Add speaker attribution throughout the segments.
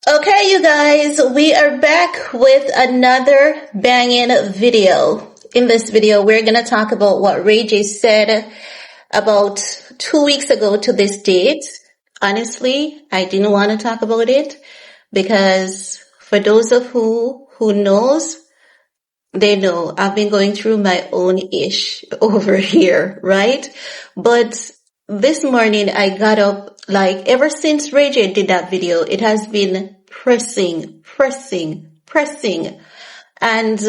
Speaker 1: Okay, you guys, we are back with another banging video. In this video, we're going to talk about what RayJ said about 2 weeks ago to this date. Honestly, I didn't want to talk about it because for those of who knows, they know I've been going through my own ish over here, right? But this morning I got up, like ever since RayJ did that video, it has been pressing. And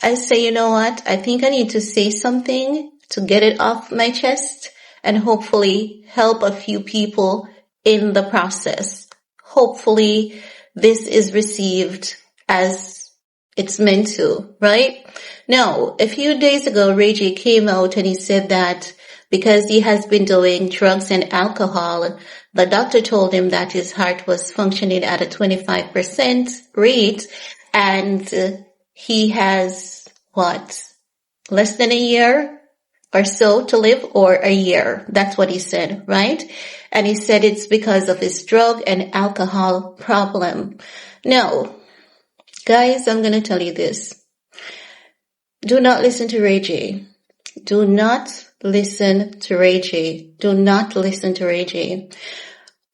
Speaker 1: I say, you know what? I think I need to say something to get it off my chest and hopefully help a few people in the process. Hopefully this is received as it's meant to, right? Now, a few days ago, RayJ came out and he said that because he has been doing drugs and alcohol, the doctor told him that his heart was functioning at a 25% rate, and he has, less than a year or so to live, or a year. That's what he said, right? And he said it's because of his drug and alcohol problem. Now, guys, I'm going to tell you this. Do not listen to RayJ. Do not listen to RayJ. Do not listen to RayJ.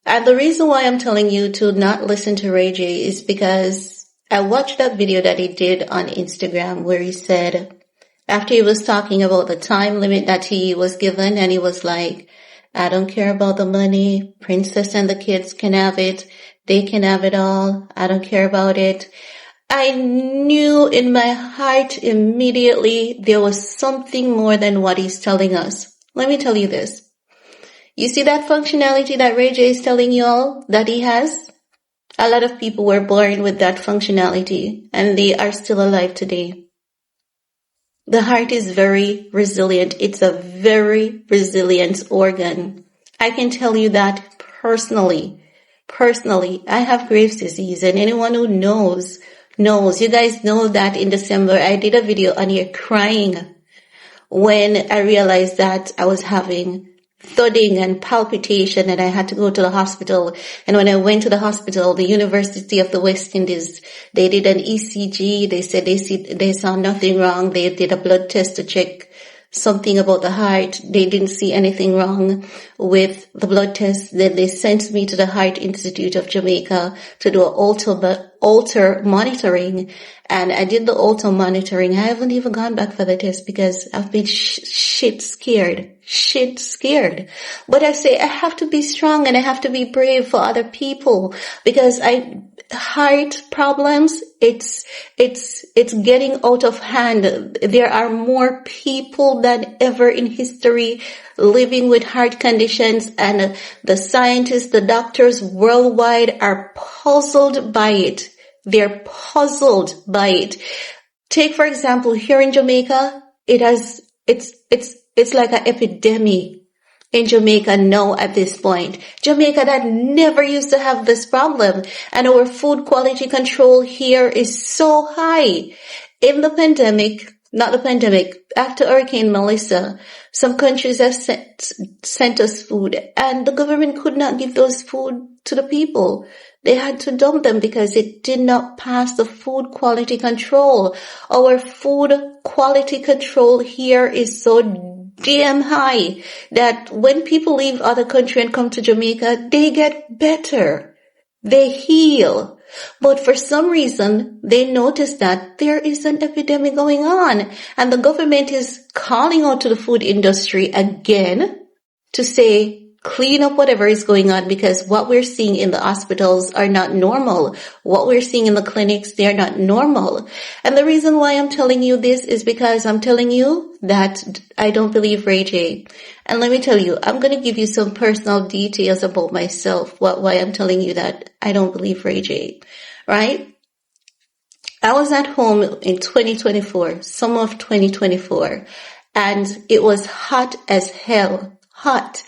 Speaker 1: And the reason why I'm telling you to not listen to RayJ is because I watched that video that he did on Instagram where he said, after he was talking about the time limit that he was given, and he was like, I don't care about the money. Princess and the kids can have it. They can have it all. I don't care about it. I knew in my heart immediately there was something more than what he's telling us. Let me tell you this. You see that functionality that RayJ is telling you all that he has? A lot of people were born with that functionality and they are still alive today. The heart is very resilient. It's a very resilient organ. I can tell you that personally. I have Graves' disease, and anyone who knows. You guys know that in December I did a video on here crying when I realized that I was having thudding and palpitation and I had to go to the hospital. And when I went to the hospital, the University of the West Indies, they did an ECG. They said they saw nothing wrong. They did a blood test to check something about the heart. They didn't see anything wrong with the blood test. Then they sent me to the Heart Institute of Jamaica to do an Holter monitoring. And I did the Holter monitoring. I haven't even gone back for the test because I've been shit scared. But I say I have to be strong and I have to be brave for other people because heart problems, it's getting out of hand. There are more people than ever in history living with heart conditions, and the scientists, the doctors worldwide are puzzled by it. They're puzzled by it. Take, for example, here in Jamaica, it's like an epidemic in Jamaica now at this point. Jamaica that never used to have this problem, and our food quality control here is so high. In the pandemic, after Hurricane Melissa, some countries have sent us food, and the government could not give those food to the people. They had to dump them because it did not pass the food quality control. Our food quality control here is so damn high that when people leave other country and come to Jamaica, they get better. They heal. But for some reason, they notice that there is an epidemic going on, and the government is calling out to the food industry again to say, clean up whatever is going on, because what we're seeing in the hospitals are not normal. What we're seeing in the clinics, they're not normal. And the reason why I'm telling you this is because I'm telling you that I don't believe RayJ. And let me tell you, I'm going to give you some personal details about myself, why I'm telling you that I don't believe RayJ, right? I was at home in 2024, summer of 2024, and it was hot as hell, hot.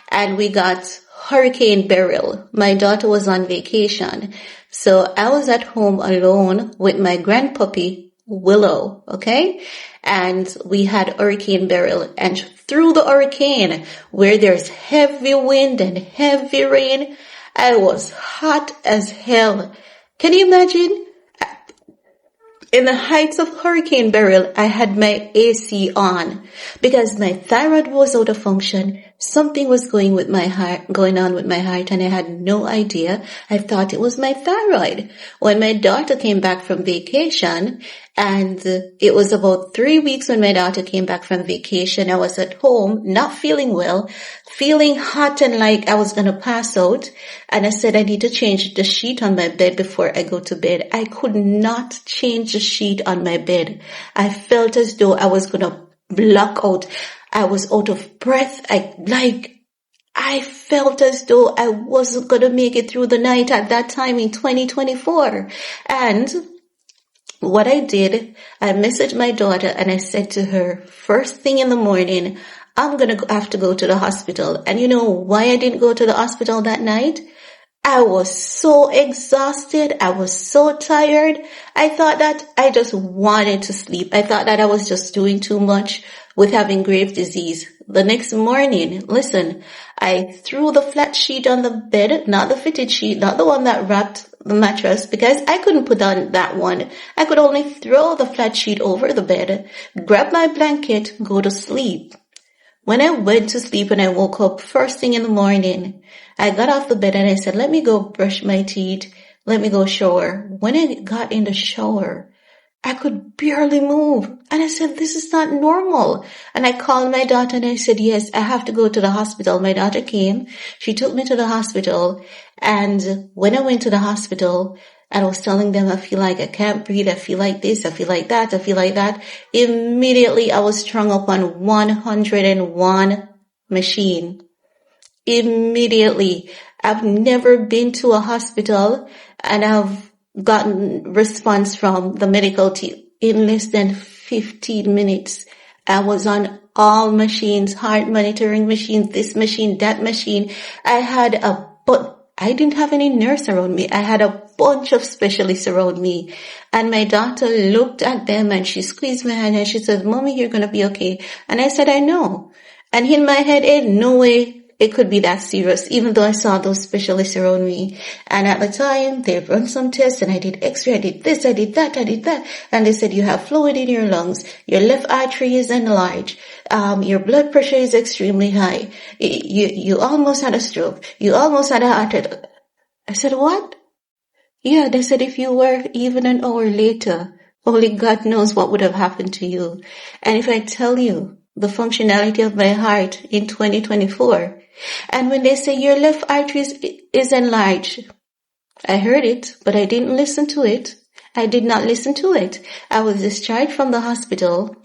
Speaker 1: And we got Hurricane Beryl. My daughter was on vacation. So I was at home alone with my grandpuppy, Willow, okay? And we had Hurricane Beryl. And through the hurricane, where there's heavy wind and heavy rain, I was hot as hell. Can you imagine? In the heights of Hurricane Beryl, I had my AC on because my thyroid was out of function. Something was going on with my heart, and I had no idea. I thought it was my thyroid. When my daughter came back from vacation, and it was about 3 weeks when my daughter came back from vacation, I was at home, not feeling well, feeling hot and like I was going to pass out. And I said, I need to change the sheet on my bed before I go to bed. I could not change the sheet on my bed. I felt as though I was going to block out. I was out of breath. I felt as though I wasn't going to make it through the night at that time in 2024. And what I did, I messaged my daughter and I said to her, first thing in the morning, I'm going to have to go to the hospital. And you know why I didn't go to the hospital that night? I was so exhausted. I was so tired. I thought that I just wanted to sleep. I thought that I was just doing too much with having Graves' disease. The next morning, listen, I threw the flat sheet on the bed, not the fitted sheet, not the one that wrapped the mattress, because I couldn't put on that one. I could only throw the flat sheet over the bed, grab my blanket, go to sleep. When I went to sleep and I woke up first thing in the morning, I got off the bed and I said, let me go brush my teeth. Let me go shower. When I got in the shower, I could barely move. And I said, this is not normal. And I called my daughter and I said, yes, I have to go to the hospital. My daughter came. She took me to the hospital. And when I went to the hospital, I was telling them, I feel like I can't breathe. I feel like this. I feel like that. I feel like that. Immediately, I was strung up on 101 machine. Immediately. I've never been to a hospital and I've gotten response from the medical team in less than 15 minutes. I was on all machines, heart monitoring machines, this machine, that machine. But I didn't have any nurse around me. I had a bunch of specialists around me. And my daughter looked at them and she squeezed my hand and she said, Mommy, you're going to be okay. And I said, I know. And in my head, ain't no way it could be that serious, even though I saw those specialists around me. And at the time, they run some tests and I did x-ray, I did this, I did that. And they said, you have fluid in your lungs. Your left artery is enlarged. Your blood pressure is extremely high. You almost had a stroke. You almost had a heart attack. I said, what? Yeah, they said if you were even an hour later, only God knows what would have happened to you. And if I tell you the functionality of my heart in 2024, and when they say your left artery is enlarged, I heard it, but I didn't listen to it. I did not listen to it. I was discharged from the hospital.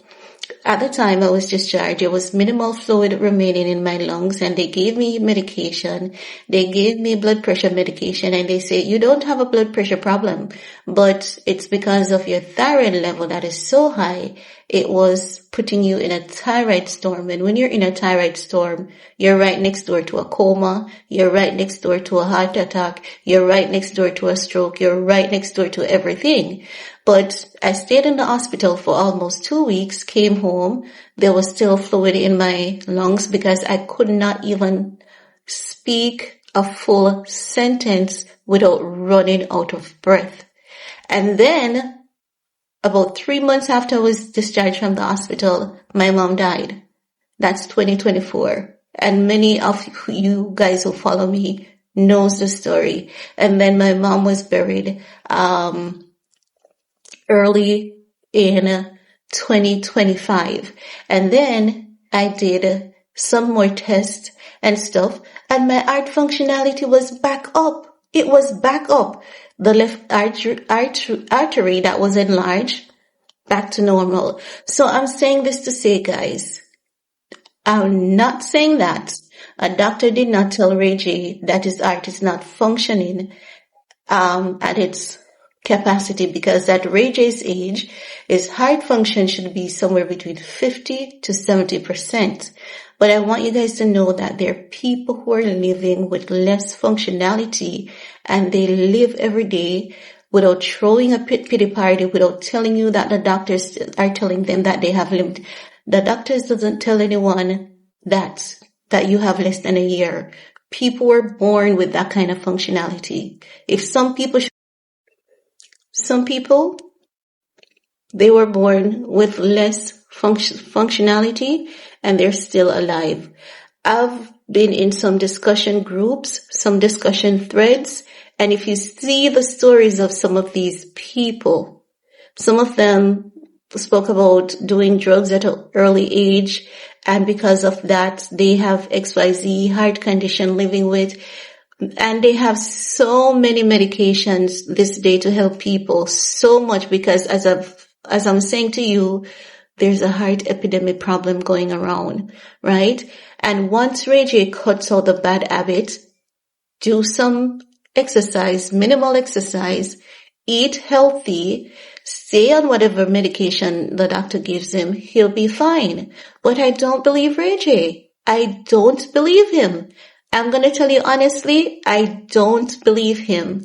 Speaker 1: At the time I was discharged, there was minimal fluid remaining in my lungs and they gave me medication. They gave me blood pressure medication and they say, you don't have a blood pressure problem, but it's because of your thyroid level that is so high, it was putting you in a thyroid storm. And when you're in a thyroid storm, you're right next door to a coma, you're right next door to a heart attack, you're right next door to a stroke, you're right next door to everything. But I stayed in the hospital for almost 2 weeks, came home. There was still fluid in my lungs because I could not even speak a full sentence without running out of breath. And then about 3 months after I was discharged from the hospital, my mom died. That's 2024. And many of you guys who follow me knows the story. And then my mom was buried, early in 2025. And then I did some more tests and stuff, and my heart functionality was back up. It was back up. The left artery that was enlarged, back to normal. So I'm saying this to say, guys, I'm not saying that a doctor did not tell RayJ that his heart is not functioning at its capacity, because at RayJ's age, his heart function should be somewhere between 50 to 70%. But I want you guys to know that there are people who are living with less functionality and they live every day without throwing a pity party, without telling you that the doctors are telling them that they have limit. The doctors doesn't tell anyone that you have less than a year. People were born with that kind of functionality. If some people Some people, they were born with less functionality and they're still alive. I've been in some discussion groups, some discussion threads, and if you see the stories of some of these people, some of them spoke about doing drugs at an early age, and because of that, they have XYZ heart condition living with, and they have so many medications this day to help people, so much, because as I'm saying to you, there's a heart epidemic problem going around, right? And once RayJ cuts out the bad habit, do some exercise, minimal exercise, eat healthy, stay on whatever medication the doctor gives him, he'll be fine. But I don't believe RayJ. I don't believe him. I'm going to tell you honestly, I don't believe him.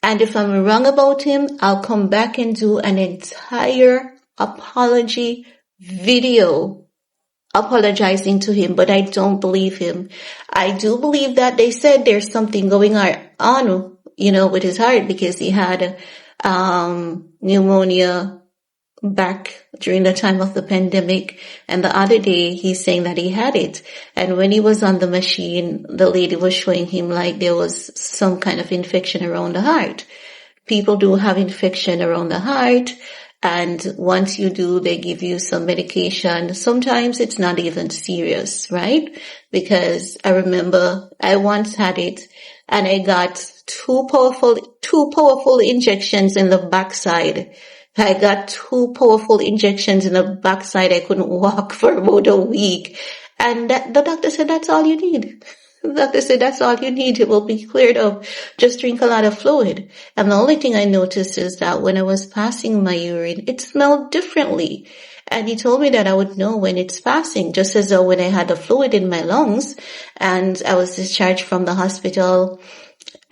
Speaker 1: And if I'm wrong about him, I'll come back and do an entire apology video apologizing to him, but I don't believe him. I do believe that they said there's something going on, with his heart, because he had pneumonia back during the time of the pandemic, and the other day he's saying that he had it, and when he was on the machine, the lady was showing him like there was some kind of infection around the heart. People do have infection around the heart, and once you do, they give you some medication. Sometimes it's not even serious, right? Because I remember I once had it and I got two powerful injections in the backside. I got two powerful injections in the backside. I couldn't walk for about a week. And the doctor said, that's all you need. The doctor said, that's all you need. It will be cleared up. Just drink a lot of fluid. And the only thing I noticed is that when I was passing my urine, it smelled differently. And he told me that I would know when it's passing, just as though when I had the fluid in my lungs and I was discharged from the hospital,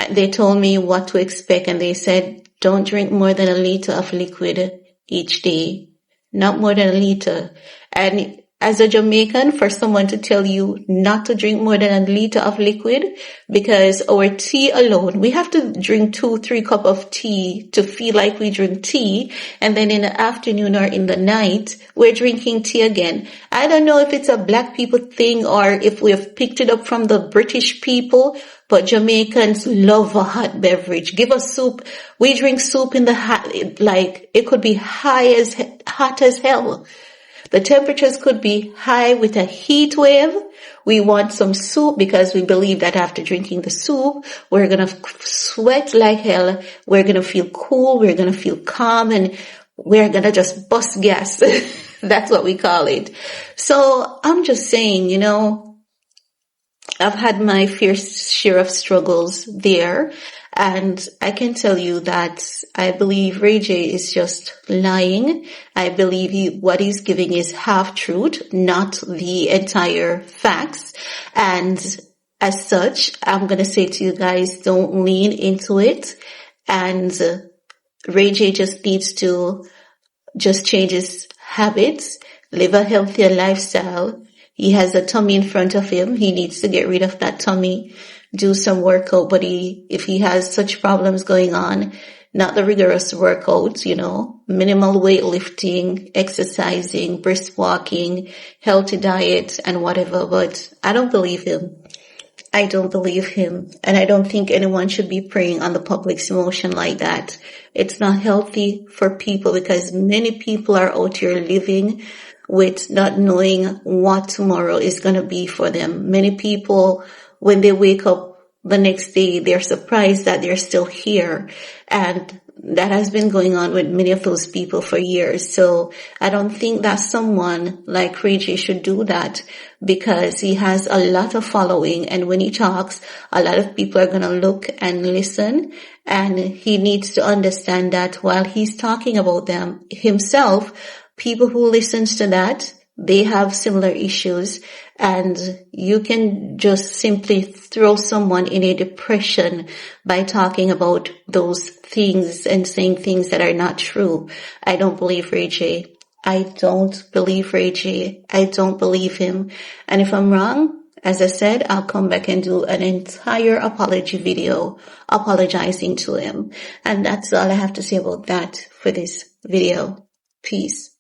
Speaker 1: they told me what to expect, and they said, don't drink more than a liter of liquid each day. Not more than a liter. And as a Jamaican, for someone to tell you not to drink more than a liter of liquid, because our tea alone, we have to drink 2-3 cups of tea to feel like we drink tea. And then in the afternoon or in the night, we're drinking tea again. I don't know if it's a black people thing or if we have picked it up from the British people, but Jamaicans love a hot beverage. Give us soup. We drink soup in the hot, like it could be hot as hell. The temperatures could be high with a heat wave. We want some soup because we believe that after drinking the soup, we're going to sweat like hell. We're going to feel cool. We're going to feel calm, and we're going to just bust gas. That's what we call it. So I'm just saying, I've had my fair share of struggles there, and I can tell you that I believe RayJ is just lying. I believe what he's giving is half truth, not the entire facts. And as such, I'm going to say to you guys, don't lean into it. And RayJ just needs to just change his habits, live a healthier lifestyle. He has a tummy in front of him. He needs to get rid of that tummy, do some workout. But if he has such problems going on, not the rigorous workouts, minimal weightlifting, exercising, brisk walking, healthy diet, and whatever. But I don't believe him. I don't believe him. And I don't think anyone should be preying on the public's emotion like that. It's not healthy for people, because many people are out here living with not knowing what tomorrow is going to be for them. Many people, when they wake up the next day, they're surprised that they're still here. And that has been going on with many of those people for years. So I don't think that someone like RayJ should do that, because he has a lot of following. And when he talks, a lot of people are going to look and listen. And he needs to understand that while he's talking about them himself, people who listens to that, they have similar issues, and you can just simply throw someone in a depression by talking about those things and saying things that are not true. I don't believe RayJ. I don't believe RayJ. I don't believe him. And if I'm wrong, As I said, I'll come back and do an entire apology video apologizing to him. And that's all I have to say about that for this video. Peace.